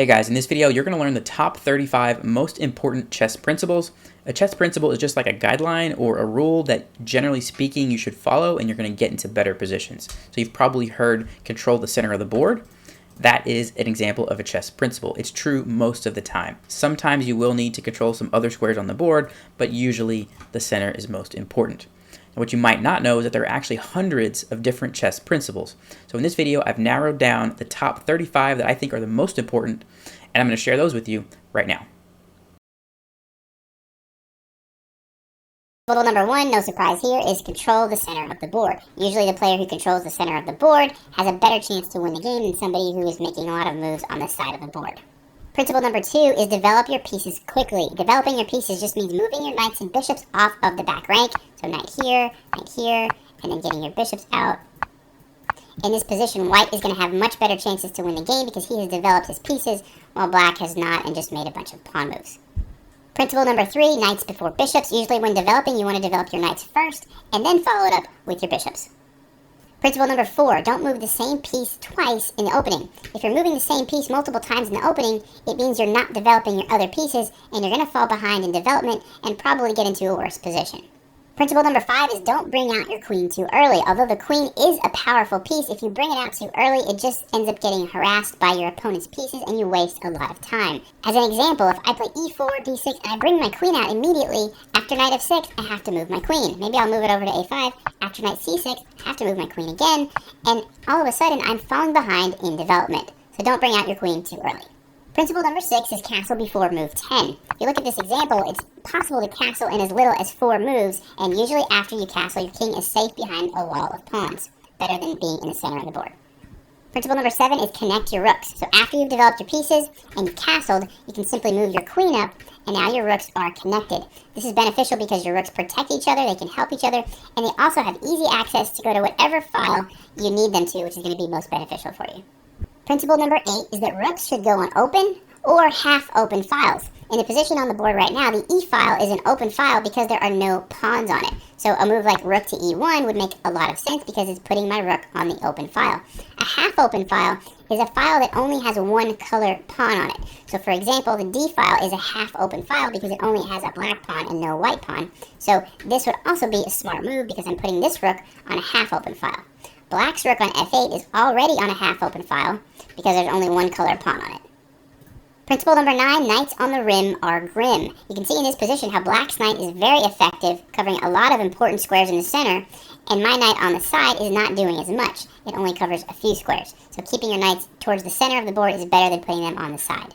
Hey guys, in this video you're going to learn the top 35 most important chess principles. A chess principle is just like a guideline or a rule that generally speaking you should follow and you're going to get into better positions. So you've probably heard control the center of the board. That is an example of a chess principle. It's true most of the time. Sometimes you will need to control some other squares on the board, but usually the center is most important. And what you might not know is that there are actually hundreds of different chess principles. So in this video, I've narrowed down the top 35 that I think are the most important, and I'm going to share those with you right now. Principle number one, no surprise here, is control the center of the board. Usually the player who controls the center of the board has a better chance to win the game than somebody who is making a lot of moves on the side of the board. Principle number two is develop your pieces quickly. Developing your pieces just means moving your knights and bishops off of the back rank. So knight here, and then getting your bishops out. In this position, white is going to have much better chances to win the game because he has developed his pieces, while black has not and just made a bunch of pawn moves. Principle number three, knights before bishops. Usually when developing, you want to develop your knights first, and then follow it up with your bishops. Principle number four, don't move the same piece twice in the opening. If you're moving the same piece multiple times in the opening, it means you're not developing your other pieces, and you're going to fall behind in development and probably get into a worse position. Principle number five is don't bring out your queen too early. Although the queen is a powerful piece, if you bring it out too early, it just ends up getting harassed by your opponent's pieces and you waste a lot of time. As an example, if I play e4, d6, and I bring my queen out immediately, after knight f6, I have to move my queen. Maybe I'll move it over to a5. After knight c6, I have to move my queen again, and all of a sudden I'm falling behind in development. So don't bring out your queen too early. Principle number six is castle before move 10. If you look at this example, it's possible to castle in as little as 4 moves, and usually after you castle, your king is safe behind a wall of pawns, better than being in the center of the board. Principle number 7 is connect your rooks. So after you've developed your pieces and you've castled, you can simply move your queen up, and now your rooks are connected. This is beneficial because your rooks protect each other, they can help each other, and they also have easy access to go to whatever file you need them to, which is going to be most beneficial for you. Principle number 8 is that rooks should go on open or half-open files. In the position on the board right now, the e file is an open file because there are no pawns on it. So a move like rook to e1 would make a lot of sense because it's putting my rook on the open file. A half-open file is a file that only has one color pawn on it. So for example, the d file is a half-open file because it only has a black pawn and no white pawn. So this would also be a smart move because I'm putting this rook on a half-open file. Black's rook on f8 is already on a half-open file because there's only one color pawn on it. Principle number 9, knights on the rim are grim. You can see in this position how black's knight is very effective, covering a lot of important squares in the center, and my knight on the side is not doing as much. It only covers a few squares. So keeping your knights towards the center of the board is better than putting them on the side.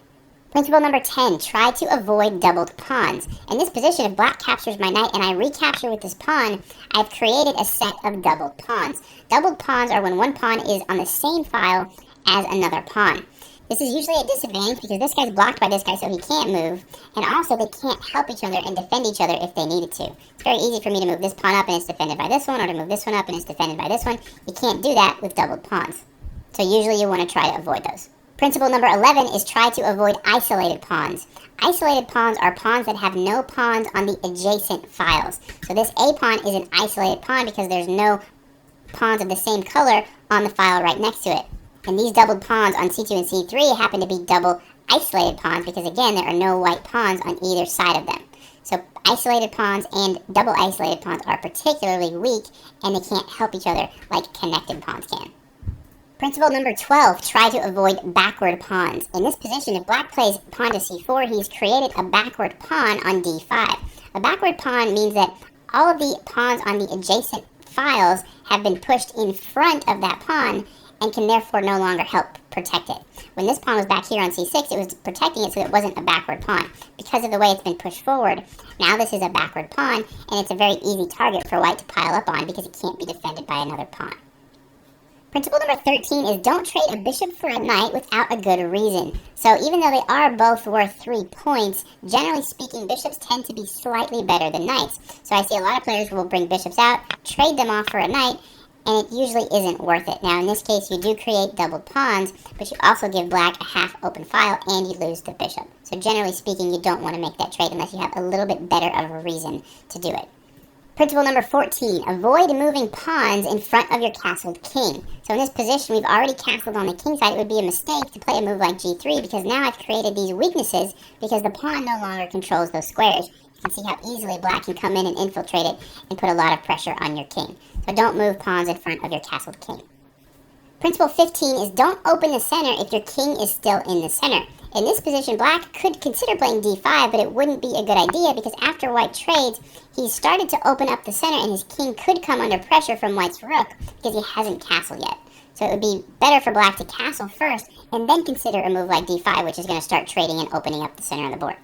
Principle number 10, try to avoid doubled pawns. In this position, if black captures my knight and I recapture with this pawn, I've created a set of doubled pawns. Doubled pawns are when one pawn is on the same file as another pawn. This is usually a disadvantage because this guy's blocked by this guy so he can't move, and also they can't help each other and defend each other if they needed to. It's very easy for me to move this pawn up and it's defended by this one, or to move this one up and it's defended by this one. You can't do that with doubled pawns. So usually you want to try to avoid those. Principle number 11 is try to avoid isolated pawns. Isolated pawns are pawns that have no pawns on the adjacent files. So this A pawn is an isolated pawn because there's no pawns of the same color on the file right next to it. And these doubled pawns on c2 and c3 happen to be double isolated pawns because, again, there are no white pawns on either side of them. So isolated pawns and double isolated pawns are particularly weak, and they can't help each other like connected pawns can. Principle number 12, try to avoid backward pawns. In this position, if black plays pawn to c4, he's created a backward pawn on d5. A backward pawn means that all of the pawns on the adjacent files have been pushed in front of that pawn and can therefore no longer help protect it. When this pawn was back here on c6, it was protecting it so it wasn't a backward pawn. Because of the way it's been pushed forward, now this is a backward pawn, and it's a very easy target for white to pile up on because it can't be defended by another pawn. Principle number 13 is don't trade a bishop for a knight without a good reason. So even though they are both worth 3 points, generally speaking, bishops tend to be slightly better than knights. So I see a lot of players who will bring bishops out, trade them off for a knight, and it usually isn't worth it. Now in this case, you do create doubled pawns, but you also give black a half-open file and you lose the bishop. So generally speaking, you don't want to make that trade unless you have a little bit better of a reason to do it. Principle number 14, avoid moving pawns in front of your castled king. So in this position, we've already castled on the king side. It would be a mistake to play a move like g3 because now I've created these weaknesses because the pawn no longer controls those squares. You can see how easily black can come in and infiltrate it and put a lot of pressure on your king. So don't move pawns in front of your castled king. Principle 15 is don't open the center if your king is still in the center. In this position, black could consider playing d5, but it wouldn't be a good idea because after white trades, he's started to open up the center and his king could come under pressure from white's rook because he hasn't castled yet. So it would be better for black to castle first and then consider a move like d5, which is going to start trading and opening up the center of the board.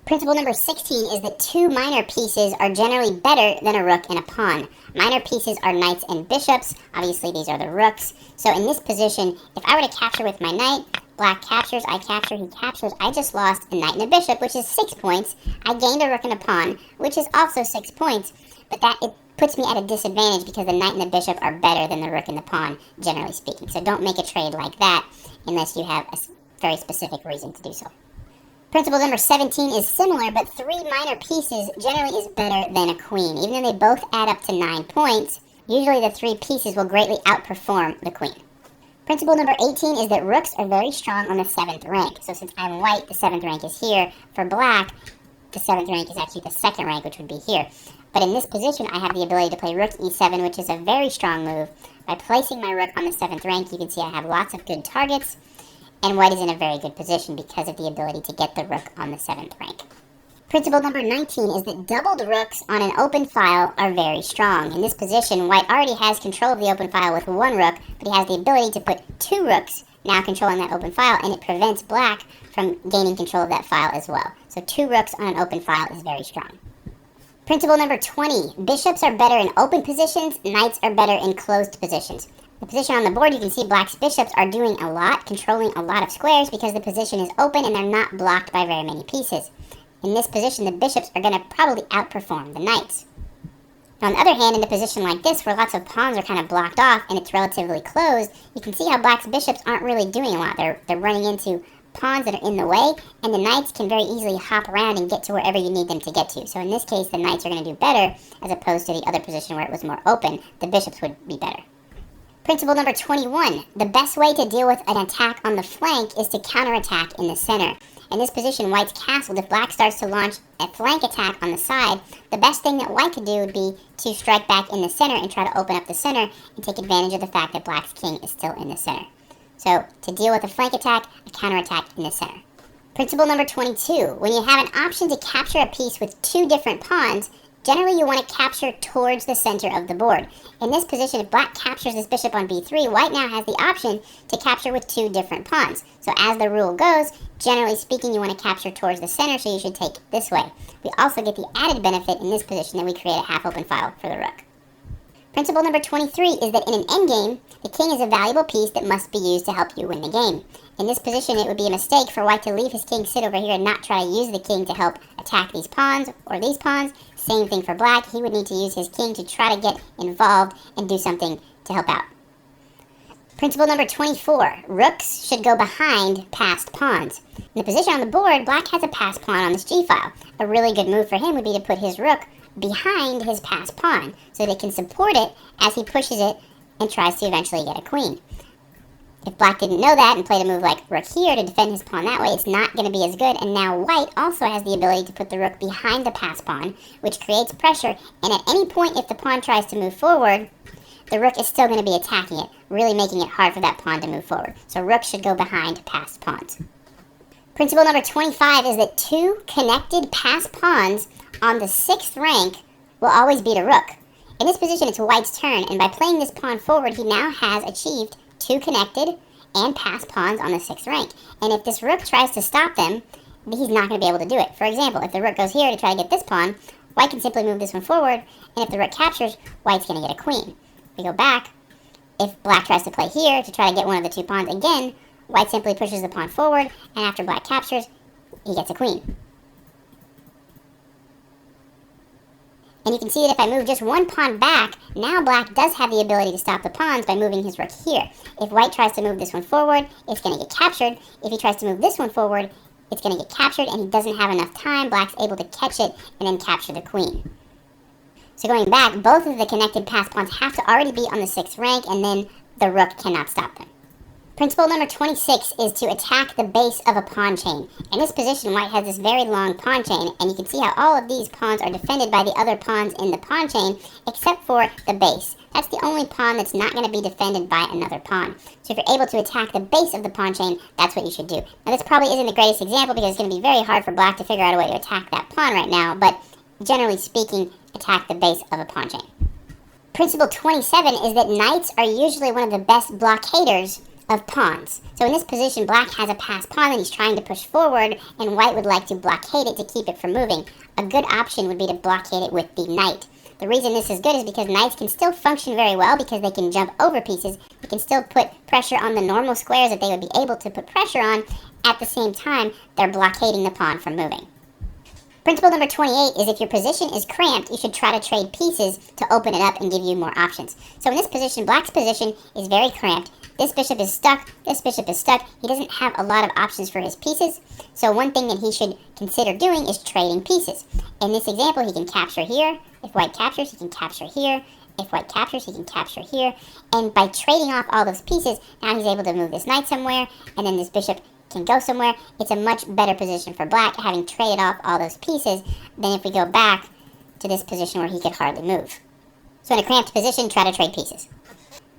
Principle number 16 is that two minor pieces are generally better than a rook and a pawn. Minor pieces are knights and bishops. Obviously, these are the rooks. So in this position, if I were to capture with my knight, black captures, I capture, he captures, I just lost a knight and a bishop, which is 6 points. I gained a rook and a pawn, which is also 6 points. But it puts me at a disadvantage because the knight and the bishop are better than the rook and the pawn, generally speaking. So don't make a trade like that unless you have a very specific reason to do so. Principle number 17 is similar, but 3 minor pieces generally is better than a queen. Even though they both add up to 9 points, usually the 3 pieces will greatly outperform the queen. Principle number 18 is that rooks are very strong on the 7th rank. So since I'm white, the 7th rank is here. For black, the 7th rank is actually the 2nd rank, which would be here. But in this position, I have the ability to play rook e7, which is a very strong move. By placing my rook on the 7th rank, you can see I have lots of good targets. And white is in a very good position because of the ability to get the rook on the 7th rank. Principle number 19 is that doubled rooks on an open file are very strong. In this position, white already has control of the open file with 1 rook, but he has the ability to put 2 rooks now controlling that open file, and it prevents black from gaining control of that file as well. So 2 rooks on an open file is very strong. Principle number 20, bishops are better in open positions, knights are better in closed positions. The position on the board, you can see black's bishops are doing a lot, controlling a lot of squares because the position is open and they're not blocked by very many pieces. In this position, the bishops are going to probably outperform the knights. Now, on the other hand, in a position like this, where lots of pawns are kind of blocked off and it's relatively closed, you can see how black's bishops aren't really doing a lot. They're running into pawns that are in the way, and the knights can very easily hop around and get to wherever you need them to get to. So in this case, the knights are going to do better, as opposed to the other position where it was more open. The bishops would be better. Principle number 21, the best way to deal with an attack on the flank is to counterattack in the center. In this position, white's castled. If black starts to launch a flank attack on the side, the best thing that white could do would be to strike back in the center and try to open up the center and take advantage of the fact that black's king is still in the center. So, to deal with a flank attack, a counterattack in the center. Principle number 22, when you have an option to capture a piece with 2 different pawns, generally you want to capture towards the center of the board. In this position, if black captures this bishop on b3, white now has the option to capture with 2 different pawns. So as the rule goes, generally speaking, you want to capture towards the center, so you should take it this way. We also get the added benefit in this position that we create a half-open file for the rook. Principle number 23 is that in an endgame, the king is a valuable piece that must be used to help you win the game. In this position, it would be a mistake for white to leave his king sit over here and not try to use the king to help attack these pawns or these pawns. Same thing for black. He would need to use his king to try to get involved and do something to help out. Principle number 24, rooks should go behind passed pawns. In the position on the board, black has a passed pawn on this g-file. A really good move for him would be to put his rook behind his passed pawn so that it can support it as he pushes it and tries to eventually get a queen. If black didn't know that and played a move like rook here to defend his pawn that way, it's not going to be as good, and now white also has the ability to put the rook behind the passed pawn, which creates pressure, and at any point if the pawn tries to move forward, the rook is still going to be attacking it, really making it hard for that pawn to move forward. So rook should go behind passed pawns. Principle number 25 is that 2 connected passed pawns on the 6th rank will always beat a rook. In this position, it's white's turn, and by playing this pawn forward, he now has achieved 2 connected and passed pawns on the 6th rank. And if this rook tries to stop them, he's not going to be able to do it. For example, if the rook goes here to try to get this pawn, white can simply move this one forward, and if the rook captures, white's going to get a queen. We go back. If black tries to play here to try to get one of the 2 pawns again, white simply pushes the pawn forward, and after black captures, he gets a queen. And you can see that if I move just 1 pawn back, now black does have the ability to stop the pawns by moving his rook here. If white tries to move this one forward, it's going to get captured. If he tries to move this one forward, it's going to get captured, and he doesn't have enough time. Black's able to catch it and then capture the queen. So going back, both of the connected passed pawns have to already be on the 6th rank, and then the rook cannot stop them. Principle number 26 is to attack the base of a pawn chain. In this position, white has this very long pawn chain, and you can see how all of these pawns are defended by the other pawns in the pawn chain, except for the base. That's the only pawn that's not going to be defended by another pawn. So if you're able to attack the base of the pawn chain, that's what you should do. Now this probably isn't the greatest example because it's going to be very hard for black to figure out a way to attack that pawn right now, but generally speaking, attack the base of a pawn chain. Principle 27 is that knights are usually one of the best blockaders of pawns. So in this position, black has a passed pawn that he's trying to push forward, and white would like to blockade it to keep it from moving. A good option would be to blockade it with the knight. The reason this is good is because knights can still function very well because they can jump over pieces. They can still put pressure on the normal squares that they would be able to put pressure on. At the same time, they're blockading the pawn from moving. Principle number 28 is if your position is cramped, you should try to trade pieces to open it up and give you more options. So in this position, black's position is very cramped. This bishop is stuck, this bishop is stuck. He doesn't have a lot of options for his pieces. So one thing that he should consider doing is trading pieces. In this example, he can capture here. If white captures, he can capture here. If white captures, he can capture here. And by trading off all those pieces, now he's able to move this knight somewhere, and then this bishop can go somewhere. It's a much better position for black, having traded off all those pieces, than if we go back to this position where he could hardly move. So in a cramped position, try to trade pieces.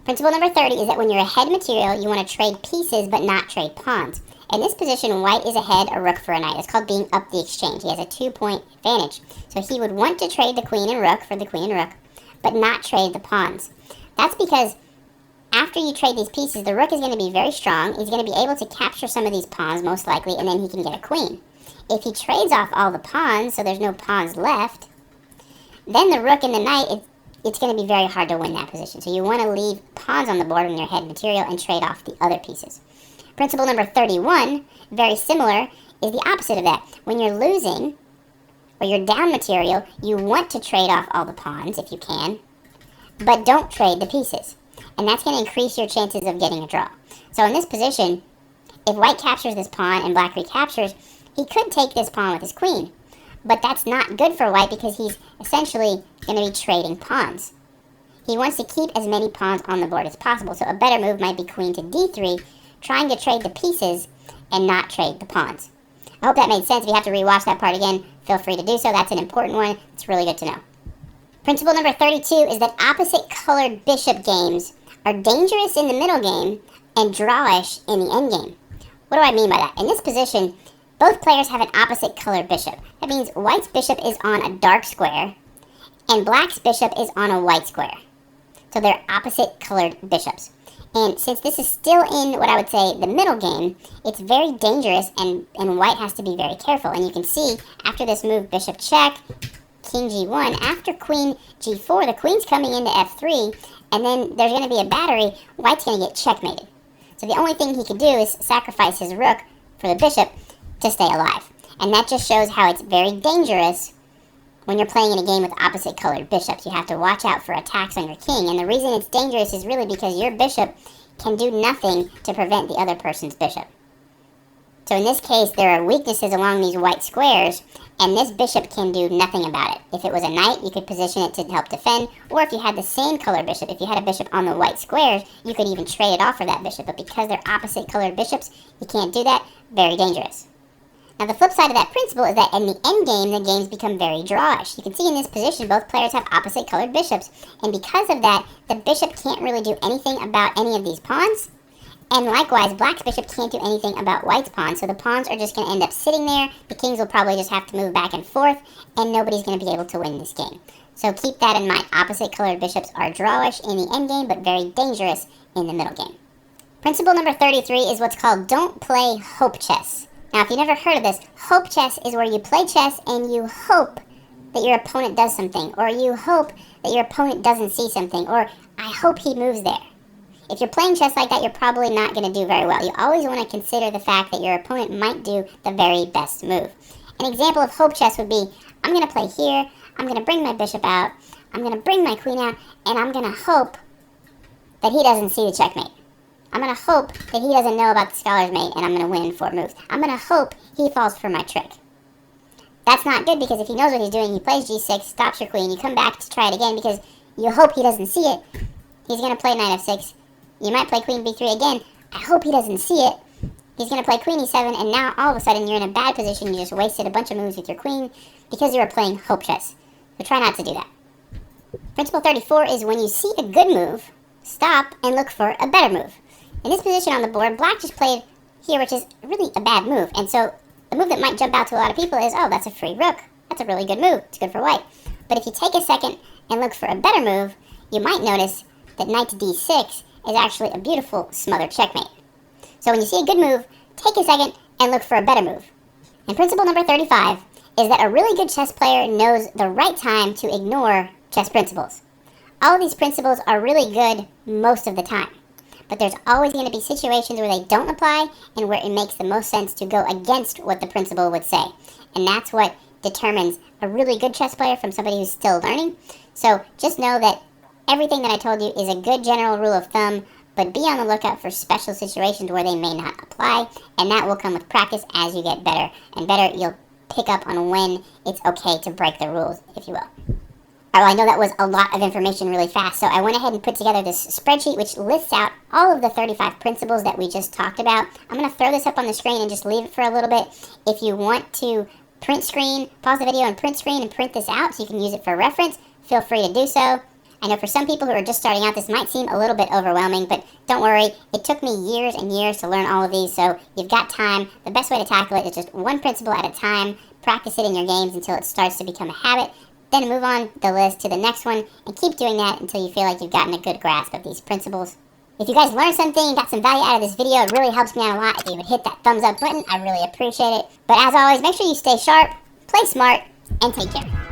Principle number 30 is that when you're ahead material, you want to trade pieces but not trade pawns. In this position, white is ahead a rook for a knight. It's called being up the exchange. He has a 2-point advantage. So he would want to trade the queen and rook for the queen and rook, but not trade the pawns. That's because after you trade these pieces, the rook is going to be very strong. He's going to be able to capture some of these pawns, most likely, and then he can get a queen. If he trades off all the pawns, so there's no pawns left, then the rook and the knight, it's going to be very hard to win that position. So you want to leave pawns on the board when you're head material and trade off the other pieces. Principle number 31, very similar, is the opposite of that. When you're losing, or you're down material, you want to trade off all the pawns if you can, but don't trade the pieces. And that's going to increase your chances of getting a draw. So in this position, if white captures this pawn and black recaptures, he could take this pawn with his queen. But that's not good for white because he's essentially going to be trading pawns. He wants to keep as many pawns on the board as possible, so a better move might be queen to d3, trying to trade the pieces and not trade the pawns. I hope that made sense. If you have to rewatch that part again, feel free to do so. That's an important one. It's really good to know. Principle number 32 is that opposite colored bishop games are dangerous in the middle game and drawish in the endgame. What do I mean by that? In this position, both players have an opposite colored bishop. That means white's bishop is on a dark square and black's bishop is on a white square. So they're opposite colored bishops. And since this is still in what I would say the middle game, it's very dangerous and white has to be very careful. And you can see after this move bishop check, king g1, after queen g4, the queen's coming into f3, and then there's going to be a battery, white's going to get checkmated. So the only thing he could do is sacrifice his rook for the bishop to stay alive. And that just shows how it's very dangerous when you're playing in a game with opposite colored bishops. You have to watch out for attacks on your king. And the reason it's dangerous is really because your bishop can do nothing to prevent the other person's bishop. So in this case, there are weaknesses along these white squares, and this bishop can do nothing about it. If it was a knight, you could position it to help defend, or if you had the same color bishop, if you had a bishop on the white squares, you could even trade it off for that bishop. But because they're opposite colored bishops, you can't do that. Very dangerous. Now the flip side of that principle is that in the endgame, the games become very drawish. You can see in this position, both players have opposite colored bishops, and because of that, the bishop can't really do anything about any of these pawns. And likewise, black's bishop can't do anything about white's pawns, so the pawns are just going to end up sitting there. The kings will probably just have to move back and forth, and nobody's going to be able to win this game. So keep that in mind. Opposite colored bishops are drawish in the endgame, but very dangerous in the middle game. Principle number 33 is what's called don't play hope chess. Now, if you've never heard of this, hope chess is where you play chess and you hope that your opponent does something, or you hope that your opponent doesn't see something, or I hope he moves there. If you're playing chess like that, you're probably not going to do very well. You always want to consider the fact that your opponent might do the very best move. An example of hope chess would be, I'm going to play here, I'm going to bring my bishop out, I'm going to bring my queen out, and I'm going to hope that he doesn't see the checkmate. I'm going to hope that he doesn't know about the scholar's mate, and I'm going to win in 4 moves. I'm going to hope he falls for my trick. That's not good, because if he knows what he's doing, he plays g6, stops your queen, you come back to try it again because you hope he doesn't see it. He's going to play knight f6. You might play queen b3 again. I hope he doesn't see it. He's going to play queen e7, and now all of a sudden you're in a bad position. You just wasted a bunch of moves with your queen because you were playing hope chess. So try not to do that. Principle 34 is when you see a good move, stop and look for a better move. In this position on the board, black just played here, which is really a bad move. And so the move that might jump out to a lot of people is, oh, that's a free rook. That's a really good move. It's good for white. But if you take a second and look for a better move, you might notice that knight to d6 is actually a beautiful smothered checkmate. So when you see a good move, take a second and look for a better move. And principle number 35 is that a really good chess player knows the right time to ignore chess principles. All of these principles are really good most of the time, but there's always going to be situations where they don't apply and where it makes the most sense to go against what the principle would say. And that's what determines a really good chess player from somebody who's still learning. So just know that everything that I told you is a good general rule of thumb, but be on the lookout for special situations where they may not apply, and that will come with practice as you get better and better. You'll pick up on when it's okay to break the rules, if you will. All right, well, I know that was a lot of information really fast, so I went ahead and put together this spreadsheet which lists out all of the 35 principles that we just talked about. I'm going to throw this up on the screen and just leave it for a little bit. If you want to print screen, pause the video and print this out so you can use it for reference, feel free to do so. I know for some people who are just starting out, this might seem a little bit overwhelming, but don't worry. It took me years and years to learn all of these, so you've got time. The best way to tackle it is just one principle at a time. Practice it in your games until it starts to become a habit. Then move on the list to the next one, and keep doing that until you feel like you've gotten a good grasp of these principles. If you guys learned something and got some value out of this video, it really helps me out a lot. If you would hit that thumbs up button, I really appreciate it. But as always, make sure you stay sharp, play smart, and take care.